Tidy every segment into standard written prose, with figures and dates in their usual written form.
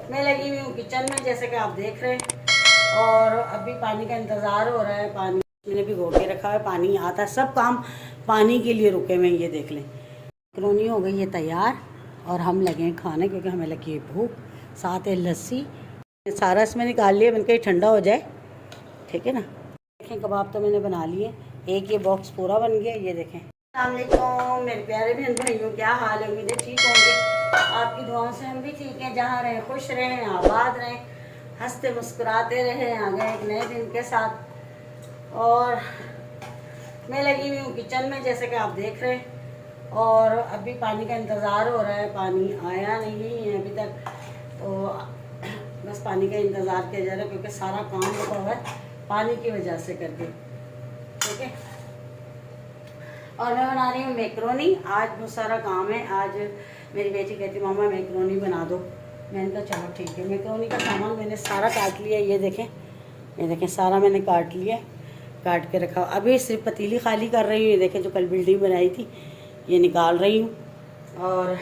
मैं लगी हुई हूँ किचन में, जैसे कि आप देख रहे हैं। और अभी पानी का इंतज़ार हो रहा है। पानी मैंने भिगो के रखा है, पानी आता है। सब काम पानी के लिए रुके हुए। ये देख लें, मैक्रोनी हो गई है तैयार और हम लगे हैं खाने, क्योंकि हमें लगी है भूख। साथ है लस्सी, सारा इसमें निकाल लिया, मैंने कहीं ठंडा हो जाए, ठीक है ना। देखें कबाब तो मैंने बना लिए, एक ये बॉक्स पूरा बन गया। ये देखें। अस्सलाम वालेकुम मेरे प्यारे बहन भाइयों, क्या हाल है? उम्मीद है ठीक होंगे। आपकी दुआओं से हम भी ठीक हैं। जहाँ रहें खुश रहें, आबाद रहें, हंसते मुस्कुराते रहें। आ गए एक नए दिन के साथ और मैं लगी हुई हूँ किचन में, जैसे कि आप देख रहे हैं। और अभी पानी का इंतज़ार हो रहा है, पानी आया नहीं है अभी तक, तो बस पानी का इंतज़ार किया जा रहा है, क्योंकि सारा काम रुका हुआ है पानी की वजह से करके, ठीक है। और मैं बना रही हूँ मैक्रोनी। आज बहुत सारा काम है। आज मेरी बेटी कहती मामा मैक्रोनी बना दो। मैंने कहा चलो ठीक है। मैक्रोनी का सामान मैंने सारा काट लिया। ये देखें सारा मैंने काट लिया, काट के रखा। अभी सिर्फ पतीली खाली कर रही हूँ। ये देखें जो कल बिल्डिंग बनाई थी ये निकाल रही हूँ। और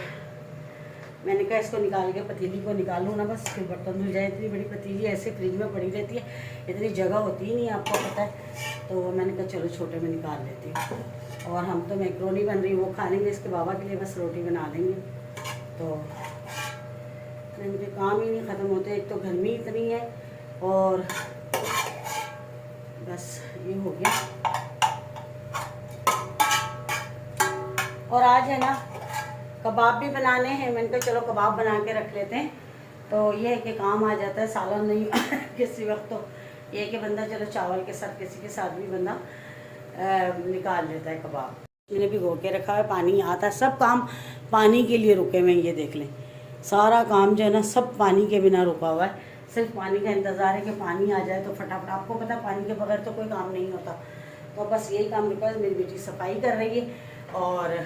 मैंने कहा इसको निकाल के पतीली को निकालूँ ना, बस फिर बर्तन धुल जाए। इतनी बड़ी पतीली ऐसे फ्रिज में पड़ी रहती है, इतनी जगह होती ही नहीं, आपको पता है। तो मैंने कहा चलो छोटे में निकाल लेती हूँ। और हम तो मैक्रोनी बन रही वो खा लेंगे, इसके बाबा के लिए बस रोटी बना लेंगे। तो मुझे काम ही नहीं ख़त्म होते। एक तो गर्मी इतनी है और बस ये हो गया। और आज है ना कबाब भी बनाने हैं। मैंने कहा चलो कबाब बना के रख लेते हैं, तो ये है कि काम आ जाता है। सालन नहीं किसी वक्त तो ये है कि बंदा चलो चावल के साथ किसी के साथ भी बंदा निकाल लेता है कबाब। मैंने भिगो के रखा है, पानी आता है। सब काम पानी के लिए रुके हुए। ये देख लें सारा काम जो है ना सब पानी के बिना रुका हुआ है। सिर्फ पानी का इंतज़ार है कि पानी आ जाए तो फटाफट। आपको पता है पानी के बगैर तो कोई काम नहीं होता। तो बस यही काम रुका है। मेरी बेटी सफाई कर रही है और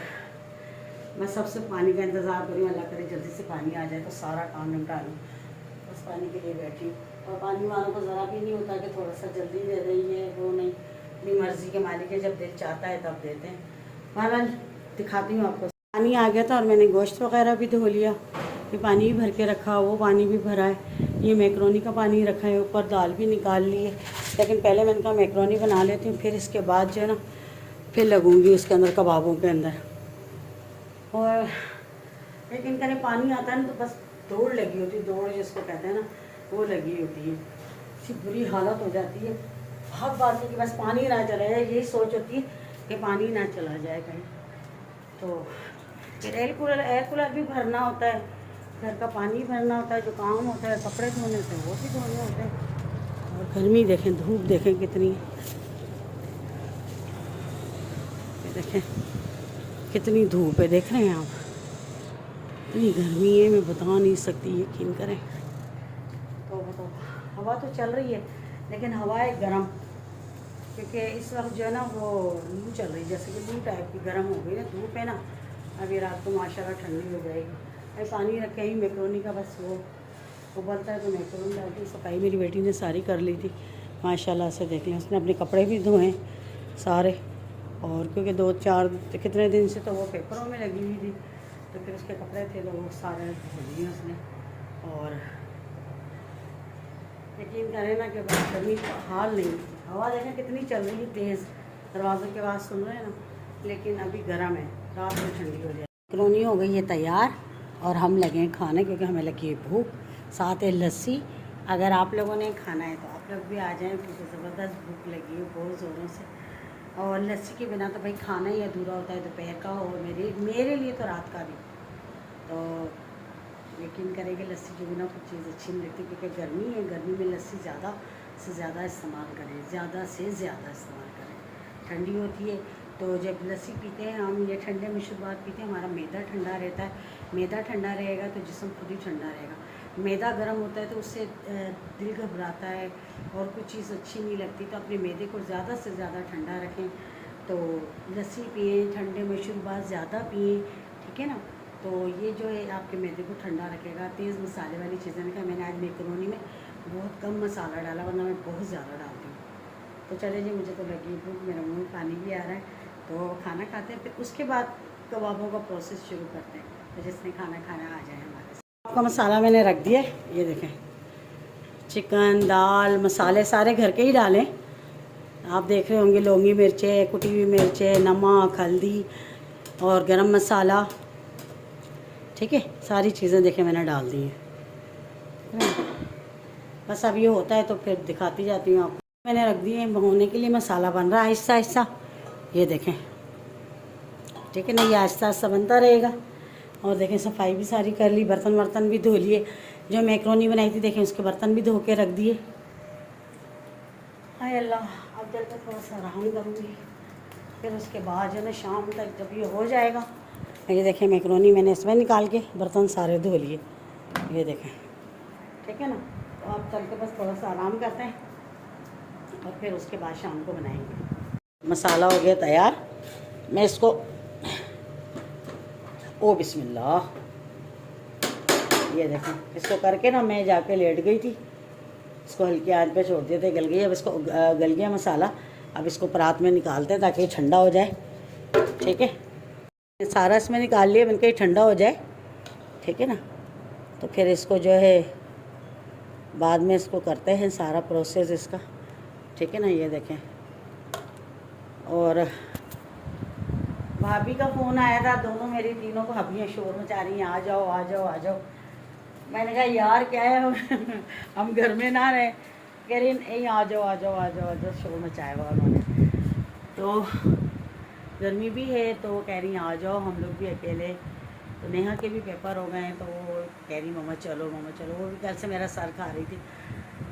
मैं सबसे पानी का इंतज़ार करूँ। अल्लाह करे जल्दी से पानी आ जाए तो सारा काम निपटा लूँ। बस पानी के लिए बैठी हूँ। और पानी वालों को ज़रा भी नहीं होता कि थोड़ा सा जल्दी दे रही है, वो नहीं, अपनी मर्ज़ी के मालिक है। जब दिल चाहता है तब देते हैं। बहरहाल दिखाती हूँ आपको। पानी आ गया था और मैंने गोश्त वगैरह भी धो लिया। ये पानी भी भर के रखा, वो पानी भी भरा है। ये मैक्रोनी का पानी रखा है, ऊपर दाल भी निकाल ली है। लेकिन पहले मैंने कहा मैक्रोनी बना लेती हूँ, फिर इसके बाद जो है ना फिर लगूँगी उसके अंदर कबाबों के अंदर। और लेकिन कहीं पानी आता है ना तो बस दौड़ लगी होती है, दौड़ जिसको कहते हैं ना वो लगी होती है। इतनी बुरी हालत हो जाती है भाग भाग के कि बस पानी ना चला जाए। यही सोच होती है कि पानी ना चला जाए कहीं। तो फिर एयर कूलर भी भरना होता है, घर का पानी भरना होता है, जो काम होता है कपड़े धोने से वो भी धोने होते हैं। और गर्मी देखें, धूप देखें कितनी, देखें कितनी धूप है। देख रहे हैं आप, इतनी गर्मी है मैं बता नहीं सकती, यकीन करें। तो बताओ, हवा तो चल रही है लेकिन हवा है गर्म, क्योंकि इस वक्त जो है ना वो लू चल रही है, जैसे कि लू टाइप की गर्म हो गई है। धूप है ना, अभी रात को माशाल्लाह ठंडी हो जाएगी। अभी पानी रखे ही मैक्रोनी का, बस वो उबलता है तो मैक्रोनी डालती। सफाई मेरी बेटी ने सारी कर ली थी माशाल्लाह से। देख लें उसने अपने कपड़े भी धोए सारे। और क्योंकि 2-4 कितने दिन से तो वो पेपरों में लगी हुई थी, तो फिर उसके कपड़े थे तो वो सारे धो लिए उसने। और यकीन करें ना कि बस गर्मी का हाल नहीं। हवा देखें कितनी चल रही है तेज़, दरवाज़ों की आवाज़ सुन रहे हैं ना, लेकिन अभी गर्म है, रात में ठंडी हो जाए। मैक्रोनी हो गई है तैयार और हम लगे हैं खाने, क्योंकि हमें लगी है भूख। साथ है लस्सी। अगर आप लोगों ने खाना है तो आप लोग भी आ जाएँ, क्योंकि ज़बरदस्त भूख लगी है बहुत ज़ोरों से। और लस्सी के बिना तो भाई खाना ही अधूरा होता है, दोपहर का हो, मेरे लिए तो रात का भी। तो यकीन करेंगे लस्सी के बिना कुछ चीज़ अच्छी नहीं लगती, क्योंकि गर्मी है। गर्मी में लस्सी ज़्यादा से ज़्यादा इस्तेमाल करें, ज़्यादा से ज़्यादा इस्तेमाल करें। ठंडी होती है तो जब लस्सी पीते हैं हम, ये ठंडे मशरूबात पीते हैं, हमारा मैदा ठंडा रहता है। मैदा ठंडा रहेगा तो जिस्म खुद ही ठंडा रहेगा। मैदा गर्म होता है तो उससे दिल घबराता है और कुछ चीज़ अच्छी नहीं लगती। तो अपने मैदे को ज़्यादा से ज़्यादा ठंडा रखें। तो लस्सी पिए, ठंडे मशरूबात ज़्यादा पिए, ठीक है ना। तो ये जो है आपके मैदे को ठंडा रखेगा। तेज़ मसाले वाली चीज़ें नहीं। मैंने आज मैक्रोनी में बहुत कम मसाला डाला, वरना मैं बहुत ज़्यादा डालती हूँ। तो चले जी, मुझे तो लगी भूख, मेरा मुँह में पानी भी आ रहा है। तो खाना खाते हैं, फिर उसके बाद कबाबों का प्रोसेस शुरू करते हैं। तो जिसने खाना खाना आ जाए हमारे साथ। आपका मसाला मैंने रख दिया, ये देखें चिकन दाल मसाले सारे घर के ही डालें। आप देख रहे होंगे लौंगी मिर्चें, कुटी हुई मिर्चें, नमक, हल्दी और गरम मसाला, ठीक है, सारी चीज़ें देखें मैंने डाल दी हैं। बस अब ये होता है तो फिर दिखाती जाती हूँ आपको। मैंने रख दिए भगोने के लिए, मसाला बन रहा है आहिस्ता आहिस्ता, ये देखें, ठीक है ना, ये आहिस्ता आहिस्ता बनता रहेगा। और देखें सफाई भी सारी कर ली, बर्तन वर्तन भी धो लिए, जो मैक्रोनी बनाई थी देखें उसके बर्तन भी धो के रख दिए। हाय अल्लाह, अब जल कर थोड़ा सा आराम करूँगी, फिर उसके बाद जो है शाम तक जब ये हो जाएगा, ये देखें मैक्रोनी मैंने इसमें निकाल के बर्तन सारे धो लिए, ये देखें, ठीक है ना। तो आप चल के बस थोड़ा सा आराम करते हैं और फिर उसके बाद शाम को बनाएंगे। मसाला हो गया तैयार, मैं इसको ओ बिस्मिल्लाह, ये देखें इसको करके ना मैं जाके लेट गई थी, इसको हल्की आंच पे छोड़ दिए थे, गल गई। अब इसको गल गया मसाला, अब इसको परात में निकालते हैं ताकि ठंडा हो जाए, ठीक है। सारा इसमें निकाल लिया, बनके ठंडा हो जाए, ठीक है ना। तो फिर इसको जो है बाद में इसको करते हैं सारा प्रोसेस इसका, ठीक है ना। ये देखें, और भाभी का फ़ोन आया था, दोनों मेरी तीनों को भाभियाँ शोर मचा रही हैं, आ जाओ आ जाओ आ जाओ। मैंने कहा यार क्या है हम घर में ना रहे, कह रही नहीं आ जाओ आ जाओ आ जाओ आ जाओ, शोर मचाया हुआ उन्होंने। तो गर्मी भी है तो कह रही आ जाओ, हम लोग भी अकेले। तो नेहा के भी पेपर हो गए हैं तो वो कह रही मम्मा चलो, वो भी कल से मेरा सर खा रही थी।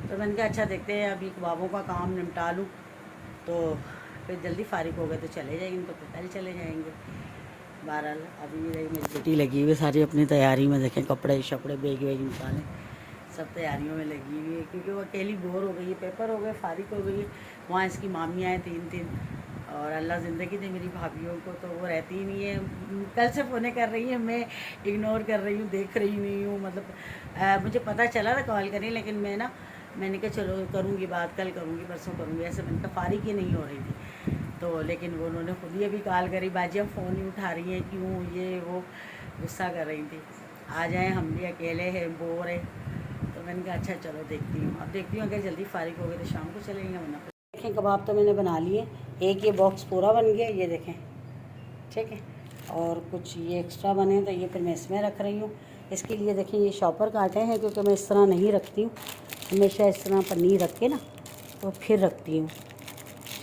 तो मैंने कहा अच्छा देखते हैं, अभी कबाबों का काम निपटा लूँ तो फिर जल्दी फारिग हो गए तो चले जाएंगे, तो फिर कल चले जाएंगे। बहरहाल अभी मेरी बेटी लगी हुई है सारी अपनी तैयारी में, देखें कपड़े शपड़े बैग वैग निकालें, सब तैयारियों में लगी हुई है, क्योंकि वो अकेली बोर हो गई है, पेपर हो गए, फारिग हो गई है। वहाँ इसकी मामियाँ हैं 3 और अल्लाह ज़िंदगी दे मेरी भाभीयों को, तो वो रहती ही नहीं है। कल से फ़ोने कर रही है, मैं इग्नोर कर रही हूँ, देख रही नहीं हूँ, मतलब मुझे पता चला था कॉल करी, लेकिन मैंने कहा चलो करूँगी बात, कल करूँगी परसों करूँगी, ऐसे मैंने कहा फारिग ही नहीं हो रही थी। तो लेकिन वो उन्होंने खुद ही अभी कॉल करी, बाजी हम फ़ोन ही उठा रही हैं, क्यों ये वो गुस्सा कर रही थी, आ जाएँ हम भी अकेले हैं, बोर है। तो मैंने कहा अच्छा चलो देखती हूँ, अब देखती हूँ अगर जल्दी फारिग हो गए तो शाम को चलेंगे, वरना देखें कबाब तो मैंने बना लिए, एक ये बॉक्स पूरा बन गया, ये देखें, ठीक है। और कुछ ये एक्स्ट्रा बने तो ये फिर मैं इसमें रख रही हूँ। इसके लिए देखें ये शॉपर काटे हैं, क्योंकि मैं इस तरह नहीं रखती हूँ, हमेशा इस तरह पनीर रख के ना तो फिर रखती हूँ,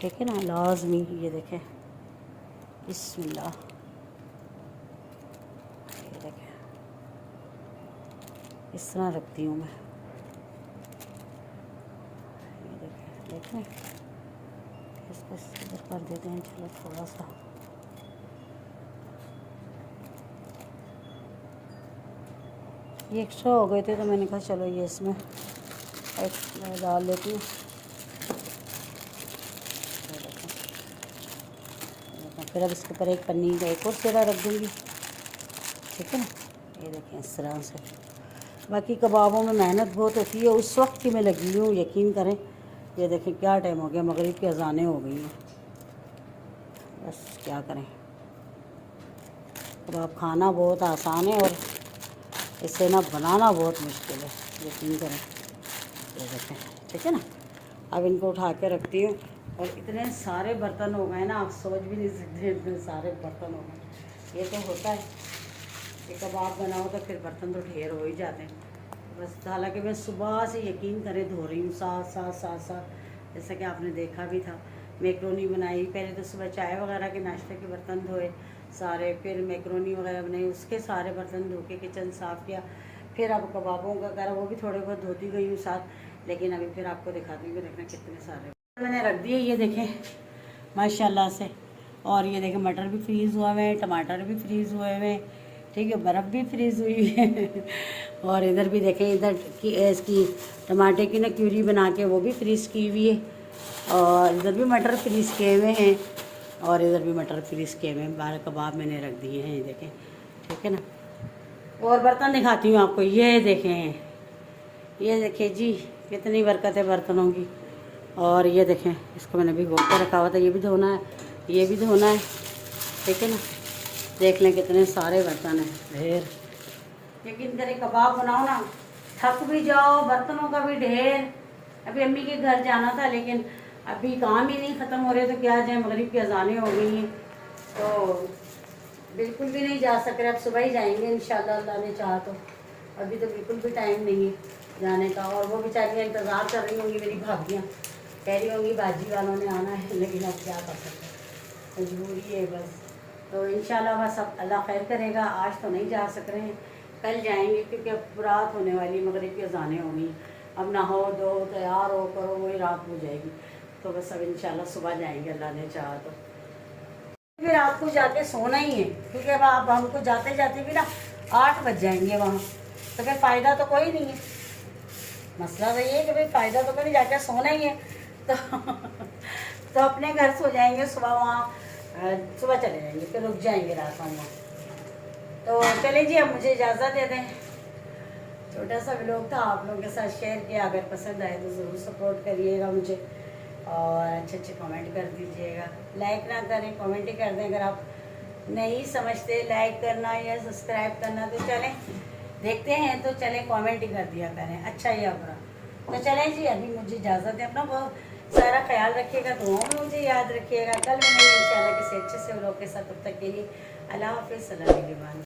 ठीक है ना, लाजमी। ये देखें बिस्मिल्लाह, ये देखें इस तरह रखती हूँ मैं, ये देखें इसको इधर कर देते हैं, चलो थोड़ा सा ये एक्स्ट्रा हो गए थे तो मैंने कहा चलो ये इसमें डाल लेती हूँ। फिर अब इसके ऊपर एक पन्नी का एक और सिरा रख दूँगी, ठीक है ना। ये देखें इस तरह से। बाकी कबाबों में मेहनत बहुत होती है, उस वक्त की मैं लगी हूँ, यकीन करें। ये देखें क्या टाइम हो गया, मगरिब की अजानें हो गई हैं, बस क्या करें। कबाब खाना बहुत आसान है और इसे ना बनाना बहुत मुश्किल है, यकीन करें। ये देखें, ठीक है ना। अब इनको उठा के रखती हूँ, और इतने सारे बर्तन हो गए ना, आप सोच भी नहीं सकते इतने सारे बर्तन हो गए। ये तो होता है कि कबाब बनाओ तो फिर बर्तन तो ढेर हो ही जाते हैं। बस हालांकि मैं सुबह से यकीन करें धो रही हूँ, साथ जैसा कि आपने देखा भी था। मैक्रोनी बनाई, पहले तो सुबह चाय वगैरह के नाश्ते के बर्तन धोए सारे, फिर मैक्रोनी वगैरह बनाई, उसके सारे बर्तन धो के किचन साफ़ किया। फिर अब कबाबों का करा, वो भी थोड़े बहुत धोती गई हूँ साथ, लेकिन अभी फिर आपको दिखाती हूँ। देखना कितने सारे मैंने रख दिए, ये देखें माशाल्लाह से। और ये देखें मटर भी फ्रीज़ हुआ हुए हैं, टमाटर भी फ्रीज़ हुए हुए हैं, ठीक है, बर्फ़ भी फ्रीज़ हुई है। और इधर भी देखें, इधर की इसकी टमाटर की ना क्यूरी बना के वो भी फ्रीज़ की हुई है, और इधर भी मटर फ्रीज़ किए हुए हैं, और इधर भी मटर फ्रीज़ किए हुए हैं। 12 कबाब मैंने रख दिए हैं, ये देखें, ठीक है ना। और बर्तन दिखाती हूँ आपको, ये देखें, ये देखें जी कितनी बरकत है बर्तनों की। और ये देखें, इसको मैंने भिगो के रखा हुआ था, ये भी धोना है, ये भी धोना है, ठीक है ना। देख लें कितने सारे बर्तन हैं, ढेर। यकीन करे कबाब बनाओ ना, थक भी जाओ, बर्तनों का भी ढेर। अभी अम्मी के घर जाना था लेकिन अभी काम ही नहीं ख़त्म हो रहे, तो क्या जाए, मगरिब की अजानें हो गई हैं, तो बिल्कुल भी नहीं जा सक रहे। अब सुबह ही जाएंगे इंशाल्लाह, अल्लाह ने चाहा तो। अभी तो बिल्कुल भी टाइम नहीं है जाने का। और वो बेचारियाँ इंतज़ार कर रही होंगी, मेरी भाभियाँ कह रही होंगी बाजी वालों ने आना है, लेकिन अब क्या कर सकते हैं, मजबूरी है बस। तो इंशाल्लाह बस अब अल्लाह खैर करेगा। आज तो नहीं जा सक रहे हैं, कल जाएंगे, क्योंकि अब रात होने वाली, मगरिब की अजानें होंगी। अब नहाओ धो तैयार हो करो, वही रात हो जाएगी। तो बस अब इंशाल्लाह सुबह जाएंगे अल्लाह ने चाहा तो। फिर रात को जाके सोना ही है, क्योंकि अब आप हमको जाते जाते भी ना 8 बज जाएंगे वहाँ, तो फिर फ़ायदा तो कोई नहीं है। मसला तो ये है कि भाई फ़ायदा तो कोई नहीं, जाके सोना ही है। तो तो अपने घर सो जाएंगे, सुबह वहाँ सुबह चले जाएंगे, फिर रुक जाएंगे रात वहाँ। तो चले जी, अब मुझे इजाज़त दे दें। छोटा सा व्लॉग था, आप लोगों के साथ शेयर किया। अगर पसंद आए तो ज़रूर सपोर्ट करिएगा मुझे, और अच्छे अच्छे कमेंट कर दीजिएगा। लाइक ना करें, कमेंट ही कर दें। अगर आप नहीं समझते लाइक करना या सब्सक्राइब करना, तो चलें, देखते हैं तो चलें कमेंट ही कर दिया करें, अच्छा या बुरा। तो चलें जी, अभी मुझे इजाज़त है। अपना बहुत सारा ख्याल रखिएगा, दुआओं में मुझे याद रखिएगा। कल मिलेंगे इंशाल्लाह किसी अच्छे से व्लॉग के साथ। तब तक के लिए अल्लाह हाफ़िज़।